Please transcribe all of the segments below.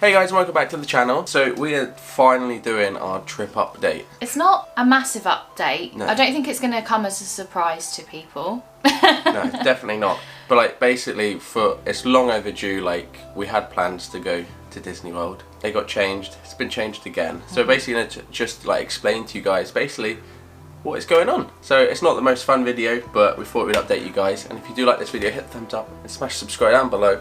Hey guys, welcome back to the channel. So we are finally doing our trip update. It's not a massive update. No. I don't think it's going to come as a surprise to people. No, definitely not. But like basically it's long overdue. Like we had plans to go to Disney World. They got changed. It's been changed again. So basically I'm gonna just like explain to you guys basically what is going on. So it's not the most fun video, but we thought we'd update you guys. And if you do like this video, hit the thumbs up and smash subscribe down below.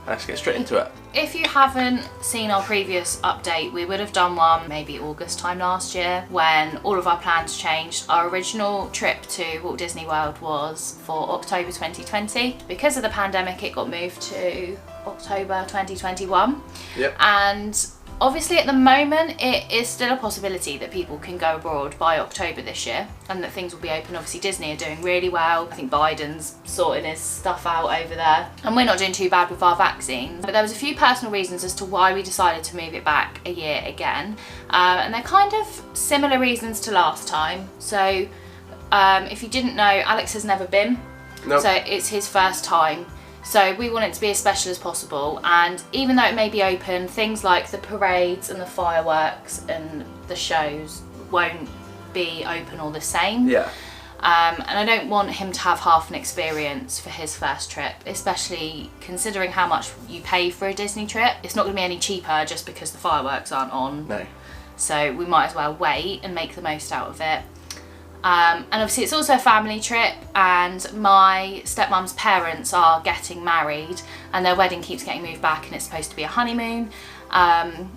Let's get straight into it. If you haven't seen our previous update, we would have done one maybe August time last year when all of our plans changed. Our original trip to Walt Disney World was for October 2020. Because of the pandemic, it got moved to October 2021. Yep. And obviously at the moment it is still a possibility that people can go abroad by October this year and that things will be open. Obviously Disney are doing really well. I think Biden's sorting his stuff out over there and we're not doing too bad with our vaccines. But there was a few personal reasons as to why we decided to move it back a year again, and they're kind of similar reasons to last time. So if you didn't know, Alex has never been. Nope. So it's his first time. So we want it to be as special as possible, and even though it may be open, things like the parades and the fireworks and the shows won't be open all the same. Yeah. And I don't want him to have half an experience for his first trip, especially considering how much you pay for a Disney trip. It's not going to be any cheaper just because the fireworks aren't on. No. So we might as well wait and make the most out of it. And obviously it's also a family trip, and my stepmom's parents are getting married and their wedding keeps getting moved back and it's supposed to be a honeymoon.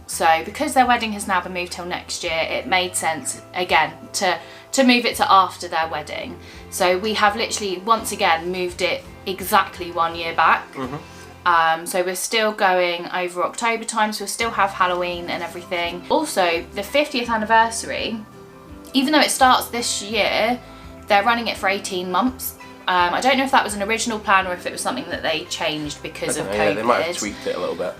So because their wedding has now been moved till next year, it made sense again to move it to after their wedding. So we have literally once again moved it exactly 1 year back. So we're still going over October time, so we'll still have Halloween and everything. Also the 50th anniversary, even though it starts this year, they're running it for 18 months. I don't know if that was an original plan or if it was something that they changed because of COVID. Yeah, they might have tweaked it a little bit.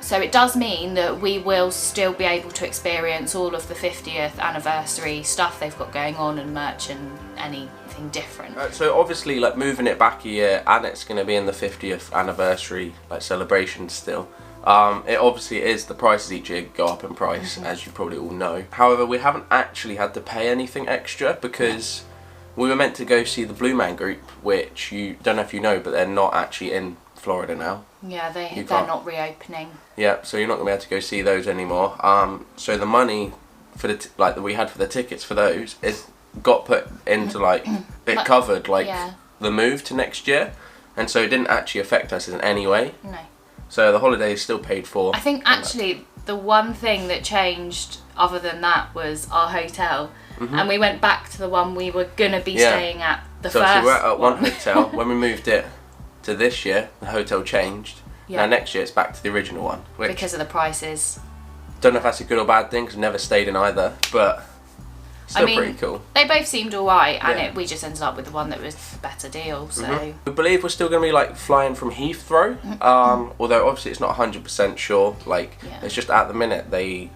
So it does mean that we will still be able to experience all of the 50th anniversary stuff they've got going on and merch and anything different. So obviously like moving it back a year, and it's going to be in the 50th anniversary like celebration still. It obviously is, the prices each year go up in price, as you probably all know. However, we haven't actually had to pay anything extra because we were meant to go see the Blue Man Group, which you don't know if you know, but they're not actually in Florida now. Yeah, they're not reopening. Yeah, so you're not going to be able to go see those anymore. So the money for that we had for the tickets for those got put into it covered the move to next year, and so it didn't actually affect us in any way. No. So the holiday is still paid for. I think actually the one thing that changed other than that was our hotel. And we went back to the one we were going to be staying at the first So we're at one hotel. When we moved it to this year, the hotel changed. Yeah. Now next year it's back to the original one. Because of the prices. Don't know if that's a good or bad thing because I've never stayed in either, but still pretty cool. They both seemed alright, and we just ended up with the one that was a better deal. So We believe we're still going to be flying from Heathrow, although obviously it's not 100% sure. It's just at the minute they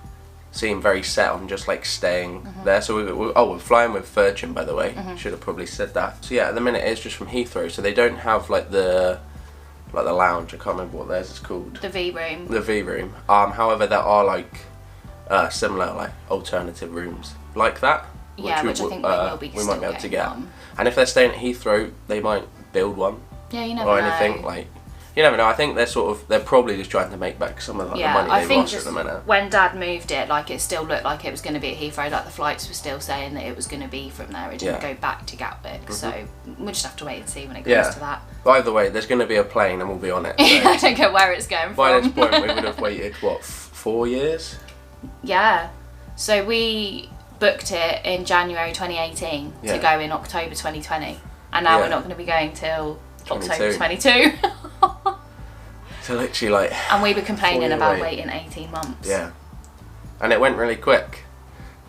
seem very set on just staying there. So we're flying with Virgin, by the way. Should have probably said that. So yeah, at the minute it's just from Heathrow, so they don't have the lounge. I can't remember what theirs is called. The V room. The V room. However, there are similar alternative rooms like that. Which I think we will be. We might be able to get. And if they're staying at Heathrow, they might build one. Yeah, you never know. Or anything you never know. I think they're probably just trying to make back some of the money they've lost at the minute. When Dad moved it, it still looked like it was going to be at Heathrow. The flights were still saying that it was going to be from there. It didn't go back to Gatwick. So we'll just have to wait and see when it comes to that. By the way, there's going to be a plane and we'll be on it. So I don't care where it's going from. By this point, we would have waited 4 years? Yeah. So we booked it in January 2018 to go in October 2020, and now we're not going to be going till October 22. So literally and we were complaining about waiting 18 months. Yeah. And it went really quick,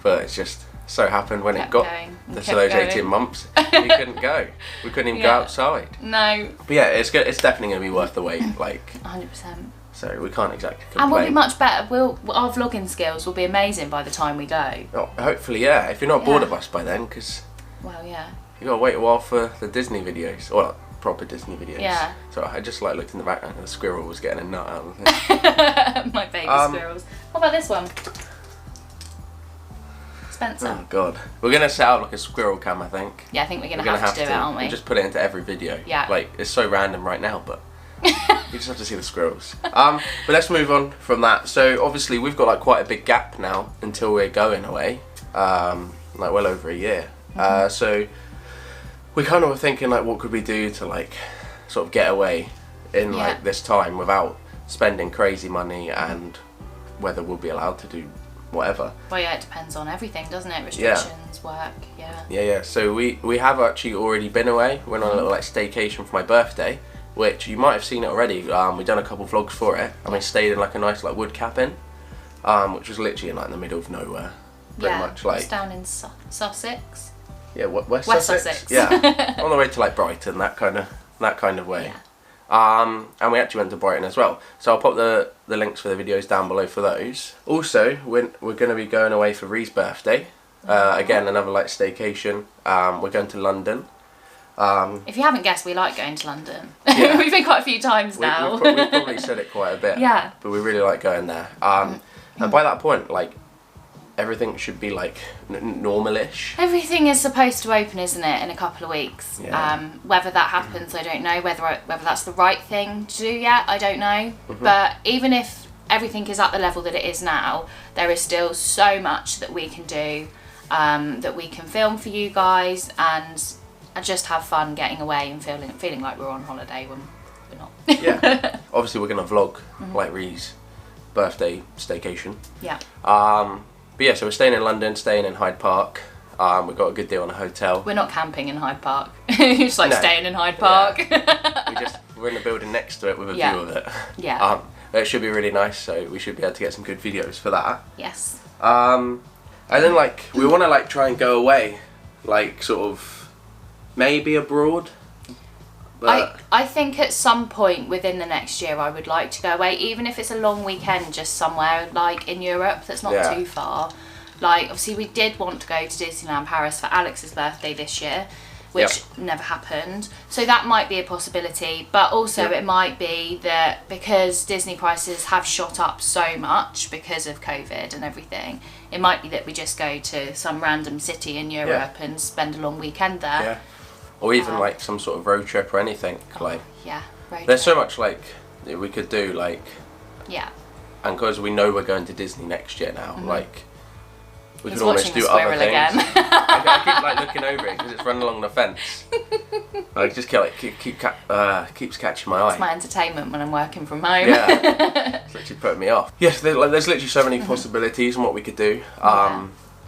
but it's just so happened when it got to those 18 months, we couldn't go. We couldn't even go outside. No. But yeah, it's definitely going to be worth the wait. 100%. So we can't exactly complain. And we'll be much better. Our vlogging skills will be amazing by the time we go. Oh, hopefully, yeah. If you're not bored of us by then, because well, yeah, you got to wait a while for the Disney videos. Well, proper Disney videos. Yeah. So I just like looked in the background and the squirrel was getting a nut out of it. My baby squirrels. What about this one? Spencer. Oh god. We're gonna set up like a squirrel cam, I think. Yeah, I think we're gonna have to do it, aren't we? And just put it into every video. Yeah. Like, it's so random right now, but you just have to see the squirrels. But let's move on from that. So obviously we've got like quite a big gap now until we're going away. Like well over a year. So we kind of were thinking like, what could we do to like sort of get away in like this time without spending crazy money, and whether we'll be allowed to do whatever. Well, yeah, it depends on everything, doesn't it? Restrictions, work, Yeah. So we have actually already been away. Went on a little like staycation for my birthday, which you might have seen it already. We've done a couple vlogs for it, and we stayed in like a nice like wood cabin, which was literally in like the middle of nowhere. Pretty much like. It's down in Sussex. Yeah, West Sussex. Yeah, on the way to like Brighton, that kind of way. Yeah. And we actually went to Brighton as well. So I'll pop the links for the videos down below for those. Also, we're going to be going away for Ree's birthday. Again, another like staycation. We're going to London. If you haven't guessed, we like going to London. Yeah. We've been quite a few times now. We've probably said it quite a bit. Yeah. But we really like going there. And by that point, like, everything should be like normal-ish. Everything is supposed to open, isn't it, in a couple of weeks? Yeah. Whether that happens, I don't know. Whether that's the right thing to do yet, I don't know. But even if everything is at the level that it is now, there is still so much that we can do, that we can film for you guys, and just have fun getting away and feeling like we're on holiday when we're not. Yeah. Obviously, we're gonna vlog like Ree's birthday staycation. Yeah. But yeah, so we're staying in London, staying in Hyde Park. We've got a good deal on a hotel. We're not camping in Hyde Park. It's like staying in Hyde Park. Yeah. We're in the building next to it with a view of it. Yeah. It should be really nice, so we should be able to get some good videos for that. Yes. And then like we want to like try and go away, like sort of maybe abroad. But I think at some point within the next year I would like to go away, even if it's a long weekend just somewhere like in Europe that's not too far. Like obviously we did want to go to Disneyland Paris for Alex's birthday this year, which never happened. So that might be a possibility, but also it might be that because Disney prices have shot up so much because of COVID and everything, it might be that we just go to some random city in Europe and spend a long weekend there. Yeah. Or even like some sort of road trip or anything. Like There's so much like we could do, like and because we know we're going to Disney next year now, like we could almost do other things. Again. I keep like looking over it because it's running along the fence. I just keeps catching my eye. It's my entertainment when I'm working from home. Yeah, it's literally putting me off. Yes, there's literally so many possibilities on what we could do.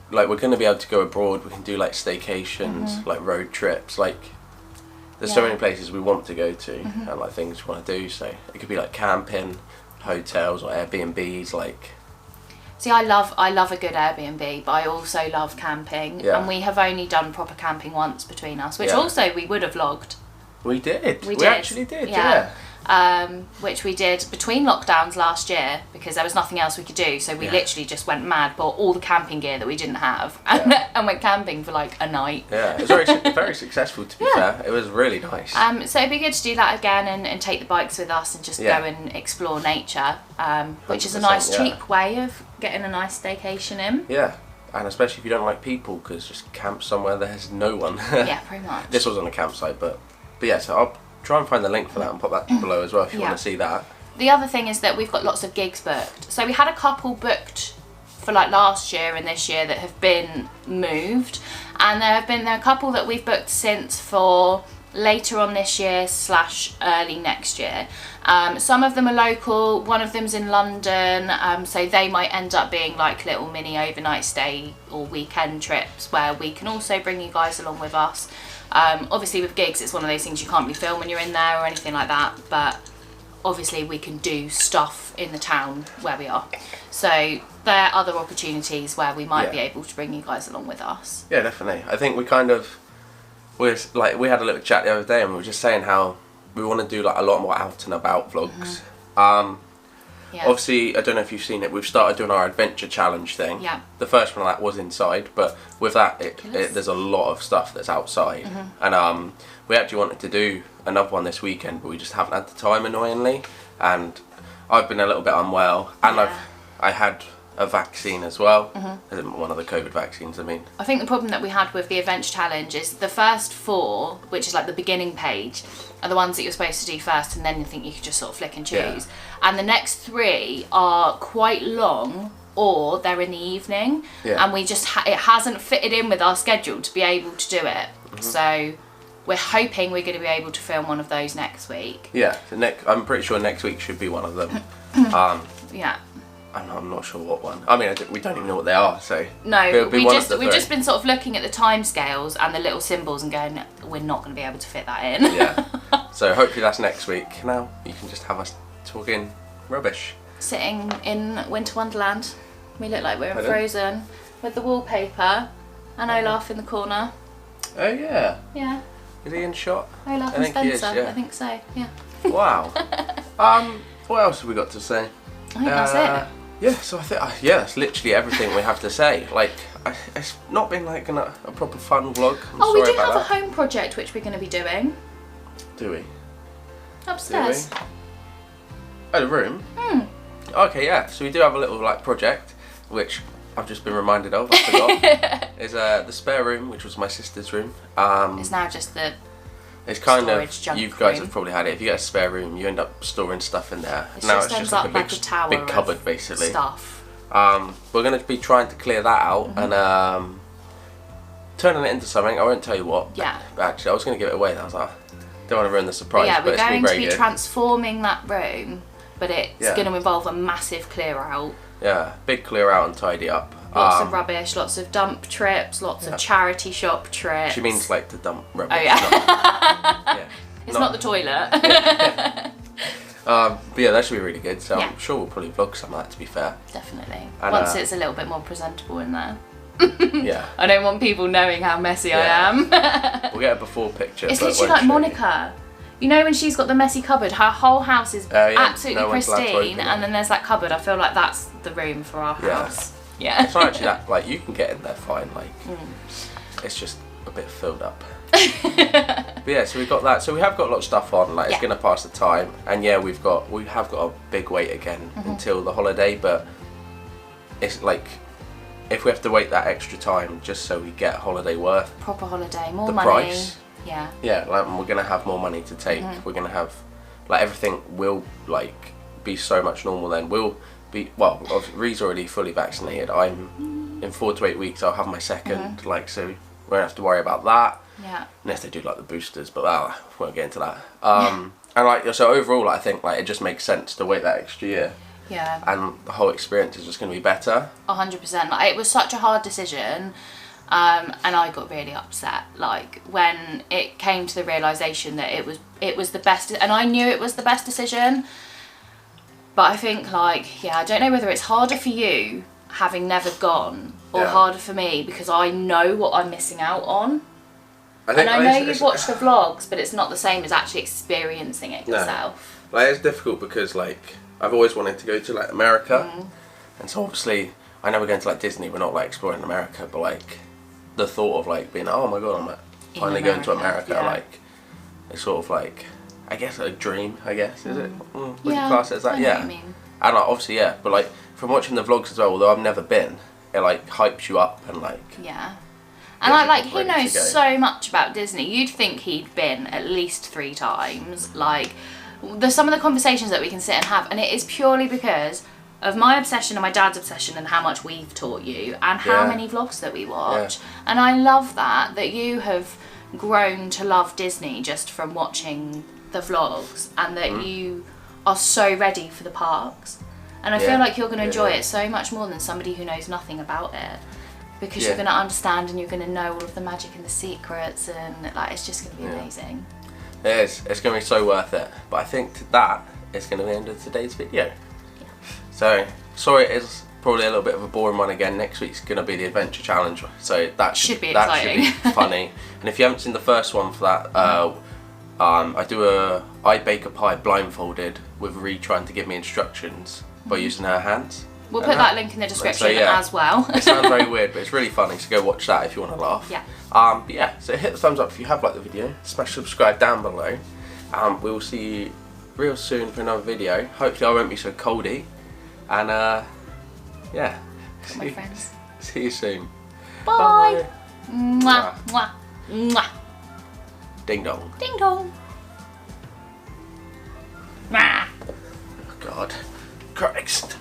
Like we're going to be able to go abroad. We can do like staycations, like road trips. Like there's so many places we want to go to, and like things we want to do. So it could be like camping, hotels or Airbnbs. Like, see, I love a good Airbnb, but I also love camping. Yeah. And we have only done proper camping once between us, which also we would have vlogged. We did. We did. actually did. Yeah. Which we did between lockdowns last year because there was nothing else we could do. So we literally just went mad, bought all the camping gear that we didn't have, and went camping for like a night. Yeah, it was very successful, to be fair. It was really nice. So it'd be good to do that again and take the bikes with us and just go and explore nature, which is a nice cheap way of getting a nice staycation in. Yeah. And especially if you don't like people, because just camp somewhere there's no one. Yeah, pretty much. This was on a campsite, but yeah, so I'll try and find the link for that and pop that below as well if you want to see that. The other thing is that we've got lots of gigs booked. So we had a couple booked for like last year and this year that have been moved, and there are a couple that we've booked since for later on this year / early next year. Some of them are local, one of them's in London, so they might end up being like little mini overnight stay or weekend trips where we can also bring you guys along with us. Obviously with gigs it's one of those things you can't really film when you're in there or anything like that, but obviously we can do stuff in the town where we are. So there are other opportunities where we might be able to bring you guys along with us. Yeah, definitely. I think we had a little chat the other day and we were just saying how we want to do like a lot more out and about vlogs. Obviously, I don't know if you've seen it, we've started doing our adventure challenge thing. Yeah. The first one of that was inside, but with that, there's a lot of stuff that's outside. And we actually wanted to do another one this weekend, but we just haven't had the time, annoyingly. And I've been a little bit unwell, and I had a vaccine as well. One of the COVID vaccines, I mean. I think the problem that we had with the adventure challenge is the first 4, which is like the beginning page, are the ones that you're supposed to do first, and then you think you could just sort of flick and choose. And the next 3 are quite long, or they're in the evening, and we just it hasn't fitted in with our schedule to be able to do it. So we're hoping we're going to be able to film one of those next week. Yeah, I'm pretty sure next week should be one of them. Yeah. I'm not sure what one. I mean, we don't even know what they are, so... No, we've just been sort of looking at the timescales and the little symbols and going, we're not going to be able to fit that in. Yeah. So hopefully that's next week. Now you can just have us talking rubbish. Sitting in Winter Wonderland. We look like we're in Frozen with the wallpaper and Olaf in the corner. Oh, yeah. Yeah. Is he in shot? Olaf and Spencer. I think so, yeah. Wow. What else have we got to say? I think that's it. Yeah, so I think that's literally everything we have to say. Like, it's not been like a proper fun vlog. We do have a home project which we're going to be doing. Do we? Upstairs. Do we? Oh, the room. Okay, yeah. So we do have a little like project, which I've just been reminded of. I forgot. Is the spare room, which was my sister's room. It's now just the. It's kind storage of, junk you guys room. have probably had it. If you get a spare room, you end up storing stuff in there. It Now just it's ends just up like a tower big cupboard, basically. Stuff. We're going to be trying to clear that out and turning it into something. I won't tell you what. Yeah. Actually, I was going to give it away. And I was like, don't want to ruin the surprise. But we're going to be good. transforming that room, but it's going to involve a massive clear out. Yeah, big clear out and tidy up. Lots of rubbish, lots of dump trips, lots of charity shop trips. She means like to dump rubbish. Oh yeah. Yeah. It's not the toilet. But yeah, that should be really good. So Yeah. I'm sure we'll probably vlog some of that, to be fair. Definitely. And, Once it's a little bit more presentable in there. Yeah. I don't want people knowing how messy I am. We'll get a before picture. It's but literally won't like show Monica. You know when she's got the messy cupboard, her whole house is absolutely no one's allowed to open pristine, it. and then there's that cupboard. I feel like that's the room for our house. Yeah. It's not actually that, like, you can get in there fine, like, it's just a bit filled up. But yeah, so we've got that. So we have got a lot of stuff on, like, it's going to pass the time. And yeah, we have got a big wait again until the holiday, but it's like, if we have to wait that extra time just so we get holiday worth. Proper holiday, more the money. price. Yeah. Yeah, like, we're going to have more money to take. We're going to have, like, everything will, like, be so much normal then. We'll be, well, Ree's already fully vaccinated. I'm in 4 to 8 weeks. I'll have my second, like, so we won't have to worry about that. Yeah. Unless they do like the boosters, but we won't get into that. And like, so overall, I think like it just makes sense to wait that extra year. Yeah. And the whole experience is just going to be better. 100%. Like, it was such a hard decision, and I got really upset. Like, when it came to the realization that it was the best, and I knew it was the best decision. But I think, like, I don't know whether it's harder for you having never gone, or harder for me because I know what I'm missing out on. And I know you've watched the vlogs, but it's not the same as actually experiencing it yourself. No. Like, it's difficult because, like, I've always wanted to go to, like, America. And so, obviously, I know we're going to, like, Disney. We're not, like, exploring America. But, like, the thought of, like, being, oh, my God, I'm finally going to America. Yeah. Like, it's sort of, like, I guess a dream, I guess, is it? Would you Yeah, class it as that? I know Yeah. what you mean. And, like, obviously, but, like, from watching the vlogs as well, although I've never been, it, like, hypes you up and, like... Yeah. And like he ready to knows go. so much about Disney. You'd think he'd been at least 3 times. Like, there's some of the conversations that we can sit and have, and it is purely because of my obsession and my dad's obsession and how much we've taught you and how many vlogs that we watch. And I love that you have grown to love Disney just from watching the vlogs, and that you are so ready for the parks. And I feel like you're going to enjoy it so much more than somebody who knows nothing about it. Because you're going to understand and you're going to know all of the magic and the secrets, and like, it's just going to be amazing. It is. It's going to be so worth it. But I think that is going to be the end of today's video. Yeah. So, sorry it is probably a little bit of a boring one again. Next week's going to be the adventure challenge. So that should be that exciting. should be funny. And if you haven't seen the first one for that, I bake a pie blindfolded with Ree trying to give me instructions. by using her hands. We'll put that link in the description yeah, as well. It sounds very weird, but it's really funny, so go watch that if you want to laugh. Yeah. But yeah, so hit the thumbs up if you have liked the video. Smash subscribe down below. We will see you real soon for another video. Hopefully I won't be so coldy. And yeah. My friends. See you soon. Bye. Mwah, mwah, mwah. Ding dong. Ding dong. Mwah. Oh God. Christ.